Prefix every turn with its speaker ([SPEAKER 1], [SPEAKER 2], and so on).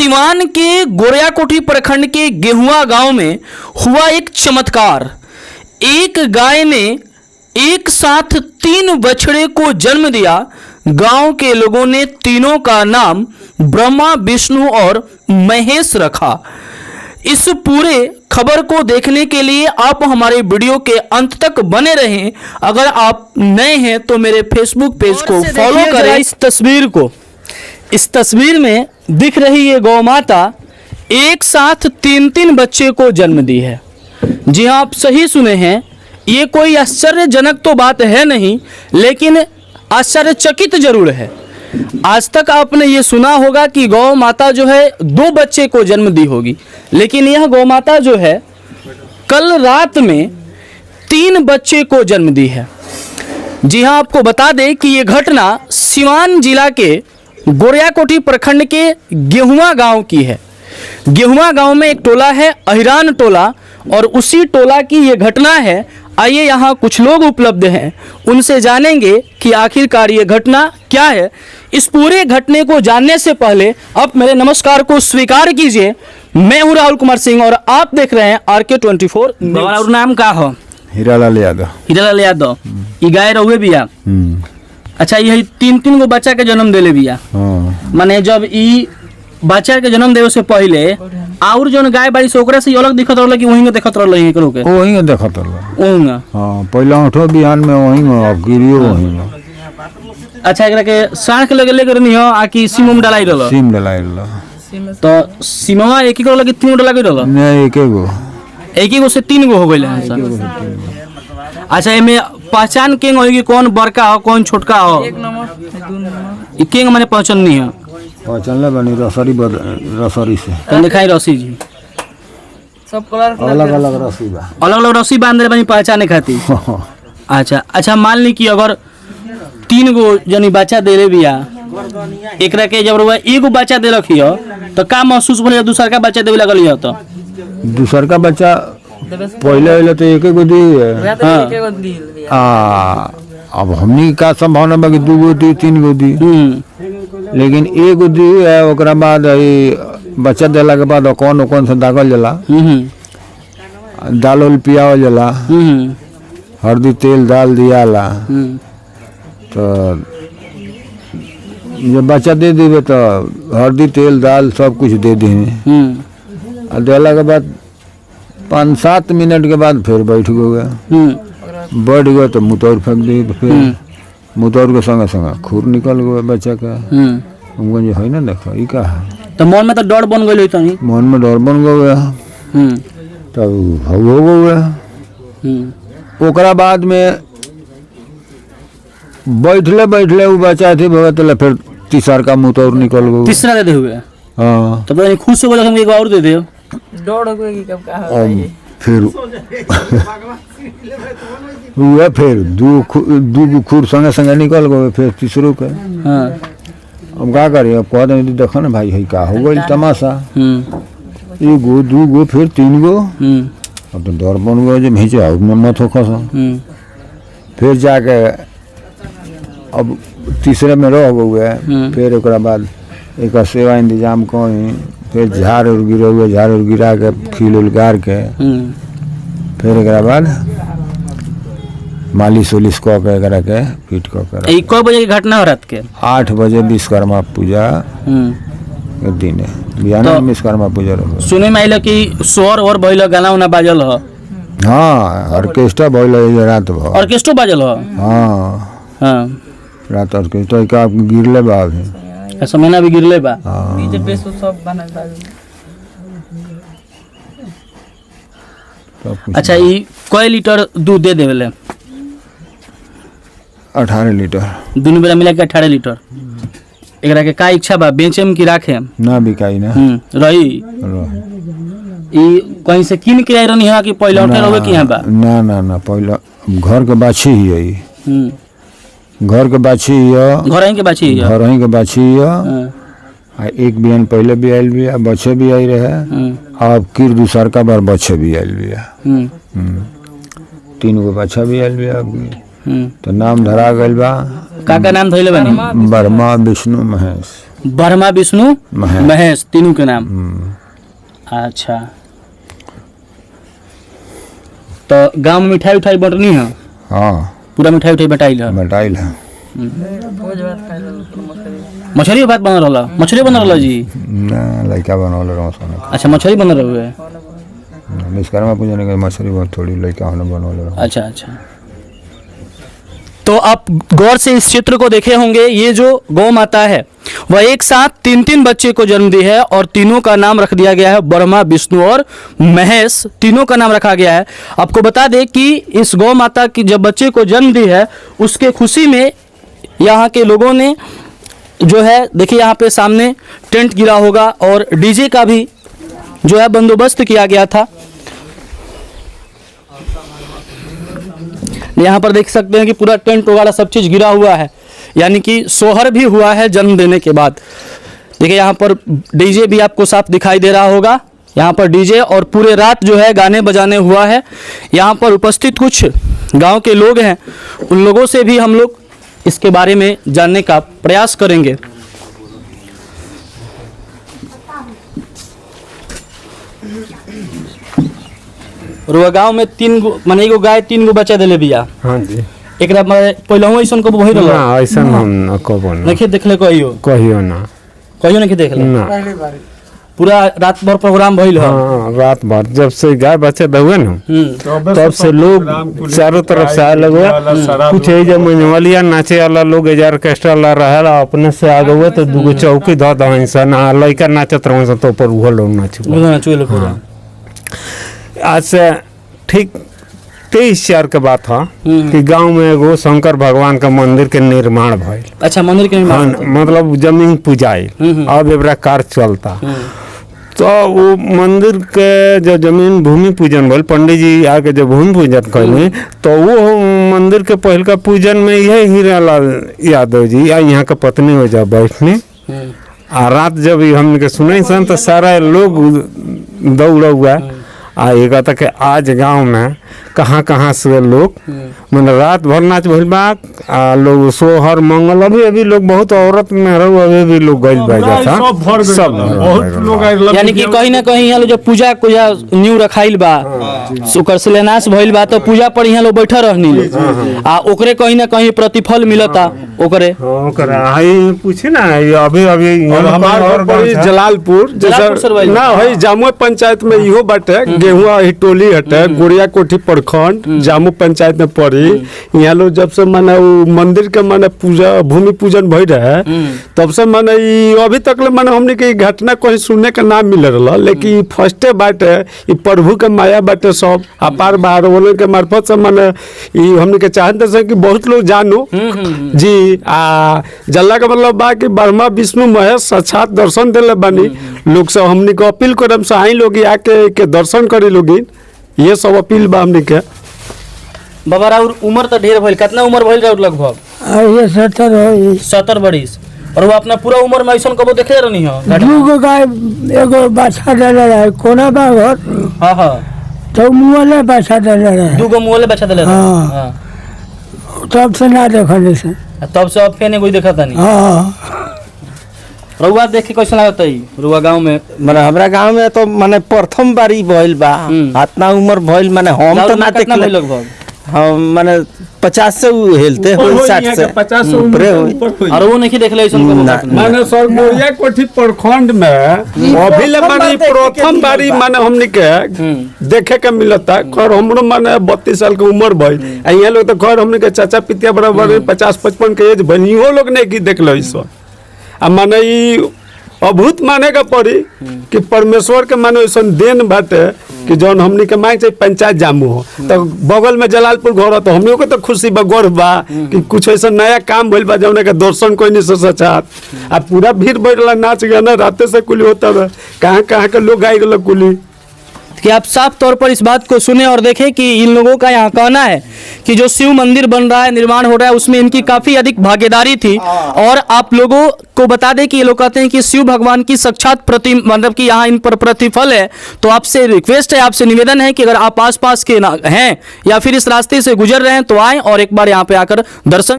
[SPEAKER 1] सिवान के गोरियाकोठी प्रखंड के गेहुआ गांव में हुआ एक चमत्कार। एक गाय ने एक साथ 3 बछड़े को जन्म दिया। गांव के लोगों ने तीनों का नाम ब्रह्मा, विष्णु और महेश रखा। इस पूरे खबर को देखने के लिए आप हमारे वीडियो के अंत तक बने रहें। अगर आप नए हैं तो मेरे फेसबुक पेज को फॉलो करें।
[SPEAKER 2] इस तस्वीर को, इस तस्वीर में दिख रही ये गौ माता एक साथ 3 बच्चे को जन्म दी है। जी हाँ, आप सही सुने हैं। ये कोई आश्चर्यजनक तो बात है नहीं, लेकिन आश्चर्यचकित जरूर है। आज तक आपने ये सुना होगा कि गौ माता जो है 2 बच्चे को जन्म दी होगी, लेकिन यह गौ माता जो है कल रात में 3 बच्चे को जन्म दी है। जी हाँ, आपको बता दें कि ये घटना सिवान जिला के गोरियाकोठी प्रखंड के गेहुआ गांव की है। गेहुआ गांव में एक टोला है, अहिरान टोला, और उसी टोला की ये घटना है। आइए, यहाँ कुछ लोग उपलब्ध हैं, उनसे जानेंगे कि आखिरकार ये घटना क्या है। इस पूरे घटने को जानने से पहले आप मेरे नमस्कार को स्वीकार कीजिए। मैं हूँ राहुल कुमार सिंह और आप देख रहे हैं RK24। और नाम का हो?
[SPEAKER 3] हीरालाल यादव।
[SPEAKER 2] हीरालाल यादव। ई गाय रहुए बिया? अच्छा, यही 3 गो बच्चा के जन्म देले बिया? माने जब ई बच्चा के जन्म देवे से पहले और जोन गाय बाड़ी से ओकरा से अलग दिखत रहल कि वही में देखत रहल एकरो के?
[SPEAKER 3] वही में देखत रहल।
[SPEAKER 2] वही में?
[SPEAKER 3] हां, पहला उठो बिहान में वही में, अब गिरियो वही में।
[SPEAKER 2] अच्छा, एकरा के सांख लगे लेकर नहीं हो आ कि सीम में डालाई रहल?
[SPEAKER 3] सीम डालाई रहल।
[SPEAKER 2] तो सीमवा एक ही को लगे 3 गो डालाई रहल?
[SPEAKER 3] नहीं, एक ही गो
[SPEAKER 2] से 3 गो हो गइल है सर। अच्छा, एमे पहचान केंग होई कि कौन बड़का हो कौन छोटका हो? 1 नंबर 2 नंबर ई केंग माने पहचान नहीं है? पहचान
[SPEAKER 3] बनी रसरी से।
[SPEAKER 2] तो दिखाई रसी जी
[SPEAKER 4] सब कलर
[SPEAKER 3] अलग अलग रसी बा,
[SPEAKER 2] अलग अलग रसी बांधले बनी पहचाने खाती। अच्छा, मान ली कि अगर 3 गो जनी बच्चा देले बिया, एकरा के जब रउआ एगो बच्चा दे रखियो तो का महसूस भले दूसर का बच्चा देवे लगल हो? तो
[SPEAKER 3] दूसर का बच्चा पहले तो एक गो दी है। अब हमनी का संभावना बा कि 2 गो दी 3 गो दी, लेकिन एक गो दी है। ओकरा बाद बच्चा देला के बाद कौन से दागल जाला, दाल उल पियावल जाला, हल्दी तेल दाल दियाला। तो जब बच्चा दे देवे तो हल्दी तेल दाल सब कुछ दे दी। देला के बाद 5-7 मिनट के बाद फिर बैठ गया तो मुतौर फेंक दी। फिर मुतौर के संगे संगे खूर निकल गए बच्चा का। हमको जो है ना, देखो ये का है।
[SPEAKER 2] तो मन में तो डर बन गई?
[SPEAKER 3] मन में डर बन गया, तब हो गया। ओकरा बाद में बैठले वो बच्चा थी भगत, फिर तीसर का मुतौर निकल गया।
[SPEAKER 2] तीसरा दे दे हुए?
[SPEAKER 3] हाँ।
[SPEAKER 2] तब तो खुश हो गया, एक और दे दे।
[SPEAKER 4] डर हो गई कब का है
[SPEAKER 3] फिर हुआ, फिर 2 खूर संगे संगे निकल गए। फिर तीसरो के अब का करिए, अब कह दें देखो ना भाई है का हो गई तमाशा। 1 गो 2 गो फिर 3 गो। अब तो डर बन गया जो भीचे मत हो खसा। फिर जाके अब तीसरे में रह गए। फिर ओकरा बाद एक सेवा इंतजाम करी, फिर झाड़ उड़ गिरा के खिल उल गार के, फिर एक बाद मालिश उलिश कह के एकरा के फिट कह के।
[SPEAKER 2] कब बजे की घटना हो? रात के
[SPEAKER 3] 8 बजे विश्वकर्मा पूजा के दिन है। बिहान में विश्वकर्मा पूजा रहो।
[SPEAKER 2] सुने में आइल कि स्वर और भइल, गाना उना बाजल हो?
[SPEAKER 3] हाँ, ऑर्केस्ट्रा भइल रात भर।
[SPEAKER 2] ऑर्केस्ट्रा बाजल हो?
[SPEAKER 3] हाँ, रात ऑर्केस्ट्रा का गिरले बा।
[SPEAKER 2] ऐसा महीना भी गिरले बा?
[SPEAKER 4] डीजे पे सब बनल बा।
[SPEAKER 2] अच्छा, ई कई लीटर दूध दे देवेले?
[SPEAKER 3] 18 लीटर।
[SPEAKER 2] दोनों बेला मिला के 18 लीटर। एकरा के का इच्छा बा, बेचेम की राखे?
[SPEAKER 3] ना बिकाई ना
[SPEAKER 2] रही। ई कहीं से किन के आई रहनी है कि पहले उठे रहोगे कि यहाँ बा?
[SPEAKER 3] ना पहले घर के बाछी ही है। घर के बाछी है।
[SPEAKER 2] घर ही के बाछी है?
[SPEAKER 3] घर ही के बाछी है। एक बिहान पहले भी आयल भी, बच्चे भी आई रहे। अब किर दूसर का बार बच्चे भी आयल भी। 3 गो बच्चा भी आयल भी। तो नाम धरा गइल बा।
[SPEAKER 2] का नाम धइले बानी?
[SPEAKER 3] ब्रह्मा, विष्णु, महेश।
[SPEAKER 2] ब्रह्मा विष्णु
[SPEAKER 3] महेश।
[SPEAKER 2] महेश तीनों के नाम। अच्छा, तो गांव में मिठाई उठाई बंटनी है?
[SPEAKER 3] हाँ
[SPEAKER 2] पूरा मिठाई उठाई बटाइल है?
[SPEAKER 3] बटाइल है।
[SPEAKER 4] भोज भात खाए ला मछली।
[SPEAKER 2] मछली भात बनल रहला? मछली बनल रहला जी?
[SPEAKER 3] ना लड़का बनौल रहो सोना।
[SPEAKER 2] अच्छा, मछली बनल रहे।
[SPEAKER 3] विश्वकर्मा पूजन के मछली बहुत थोड़ी लड़का होने बनौल रहो।
[SPEAKER 2] अच्छा अच्छा, तो आप गौर से इस चित्र को देखे होंगे। ये जो गौ माता है वह एक साथ 3-3 बच्चे को जन्म दी है और तीनों का नाम रख दिया गया है ब्रह्मा विष्णु और महेश, तीनों का नाम रखा गया है। आपको बता दें कि इस गौ माता की जब बच्चे को जन्म दी है उसके खुशी में यहाँ के लोगों ने जो है, देखिए यहाँ पे सामने टेंट गिरा होगा और डीजे का भी जो है बंदोबस्त किया गया था। यहाँ पर देख सकते हैं कि पूरा टेंट वगैरह सब चीज़ गिरा हुआ है, यानी कि सोहर भी हुआ है जन्म देने के बाद। देखिए यहाँ पर डीजे भी आपको साफ दिखाई दे रहा होगा। यहाँ पर डीजे और पूरे रात जो है गाने बजाने हुआ है। यहाँ पर उपस्थित कुछ गांव के लोग हैं, उन लोगों से भी हम लोग इसके बारे में जानने का प्रयास करेंगे। रुआ गांव में 3 गो माने एगो गाय 3 गो बच्चा देले बिया।
[SPEAKER 5] हाँ जी।
[SPEAKER 2] एकरा माने पहिलहु ऐसन को भइल रहल?
[SPEAKER 5] ना ऐसा हम न कबो ना
[SPEAKER 2] नहीं देखले
[SPEAKER 5] कहियो ना
[SPEAKER 2] नहीं देखले
[SPEAKER 5] ना।
[SPEAKER 2] पूरा रात भर प्रोग्राम भइल है।
[SPEAKER 5] हाँ रात भर जब से गाय बच्चे हुए ना तब से लोग चारों तरफ से आए लगे। कुछ जब मनवलिया नाचे वाला लोग ऑर्केस्ट्रा ला रहा अपने से आ गए तो दूगो चौकी धो दहन ना लड़का नाचत रहो तो ऊपर वो लोग नाचे। आज से ठीक 23 के बात है कि गांव में एगो शंकर भगवान का मंदिर के निर्माण भइल।
[SPEAKER 2] अच्छा, मंदिर के निर्माण?
[SPEAKER 5] हाँ, मतलब जमीन पूजाई अब एबरा कार्य चलता। तो वो मंदिर के जो जमीन भूमि पूजन भइल, पंडित जी आके जो भूमि पूजन कैले तो वो मंदिर के पहल का पूजन में यह हीरालाल यादव जी आ यहाँ के पत्नी हो जा बैठने आ रात जब हमने के सुने सन तो सारा लोग दौड़ा हुआ आ ये कहता कि आज गांव में कहाँ से लोग मतलब रात भर नाच भइल बा आ लोग सोहर मंगल अभी लोग बहुत औरत में अभी भी लोग गइल बा जाता सब बहुत लोग
[SPEAKER 2] यानी कि कहीं ना कहीं यहाँ जो पूजा को या न्यू रखाइल बा ओकर शिलान्यास भइल बा तो पूजा पर यहाँ लोग बैठा रहनी लोग आ ओकरे कहीं ना कहीं प्रतिफल मिलता ओकरे।
[SPEAKER 5] ओकरा हाई पूछे ना अभी
[SPEAKER 6] हमारे जलालपुर जैसा ना है जामुआ पंचायत में इहो बाटे गेहुआ हिटोली हटे गोरिया कोठी प्रखंड जामू पंचायत में पड़ी। यहाँ लोग जब से माने मंदिर के माने पूजा भूमि पूजन भई रहे तब से माने अभी तक ले माने हमने की घटना कहीं सुनने का नाम मिल रहा, लेकिन फर्स्टे बाटे ये प्रभु के माया बाटे सब अपार बाहर वालों के मार्फत से माने हमने के चाहते से कि बहुत लोग जानो जी आ जल्ला का मतलब बा कि ब्रह्मा विष्णु महेश साक्षात दर्शन दिले बानी लोग से हमने को अपील करम से आई लोग आके के दर्शन करे लोगिन, ये सब अपील बा हमने के।
[SPEAKER 2] बाबा राउर उम्र तो ढेर भइल, कितना उम्र भइल राउर लगभग?
[SPEAKER 7] ये
[SPEAKER 2] 70 बरिस। और वो अपना पूरा उम्र में ऐसा कबो देखे रहनी हो?
[SPEAKER 7] दूगो गाय एगो बाछा डाले रहे कोना बा घर।
[SPEAKER 2] हाँ हाँ,
[SPEAKER 7] तो मुँहले बाछा डाले रहे।
[SPEAKER 2] दूगो मुँहले बच्चा देले रहे।
[SPEAKER 7] हाँ।
[SPEAKER 2] हाँ।
[SPEAKER 7] तब से ना देखने से।
[SPEAKER 2] तब से अब फेने कोई देखा था नहीं?
[SPEAKER 7] हाँ।
[SPEAKER 2] रुआ देख के कैसा लगता है रुआ गांव में?
[SPEAKER 8] माने हमरा गांव में तो माने प्रथम बारी भइल बा। इतना उम्र भइल माने हम तो ना देखले
[SPEAKER 2] लगभग
[SPEAKER 8] हम माने 50 से हेलते हो 60 से
[SPEAKER 6] 50 से ऊपर होई।
[SPEAKER 2] और वो नहीं देखले ऐसा
[SPEAKER 6] माने सर गोरिया कोठी प्रखंड में अभी ले माने प्रथम बारी माने हमने के देखे के मिलता। खैर हमरो माने 32 साल के उम्र भइल, यहाँ लोग तो खैर हमने के चाचा पितिया बराबर 50-55 के एज बनियो लोग नहीं की देखलो इस आ माने अभूत माने का पड़ी कि परमेश्वर के माने ऐसा देन बाटे कि जौन हमनी के मांग चाहिए पंचायत जामू हो तो बगल में जलालपुर घर हो तो हमनी को तो खुशी बा गर्व बा कि कुछ ऐसा नया काम भइल बा जौन के दर्शन कोई नहीं सचात आ पूरा भीड़ बढ़ला नाच गाना राते से कुली होता है कहाँ के लोग आई गल कुली
[SPEAKER 2] कि आप साफ तौर पर इस बात को सुने और देखें कि इन लोगों का यहाँ कहना है कि जो शिव मंदिर बन रहा है निर्माण हो रहा है उसमें इनकी काफ़ी अधिक भागीदारी थी। और आप लोगों को बता दें कि ये लोग कहते हैं कि शिव भगवान की साक्षात मतलब कि यहाँ इन पर प्रतिफल है। तो आपसे रिक्वेस्ट है, आपसे निवेदन है कि अगर आप आसपास के हैं या फिर इस रास्ते से गुजर रहे हैं तो आएँ और एक बार यहाँ पे आकर दर्शन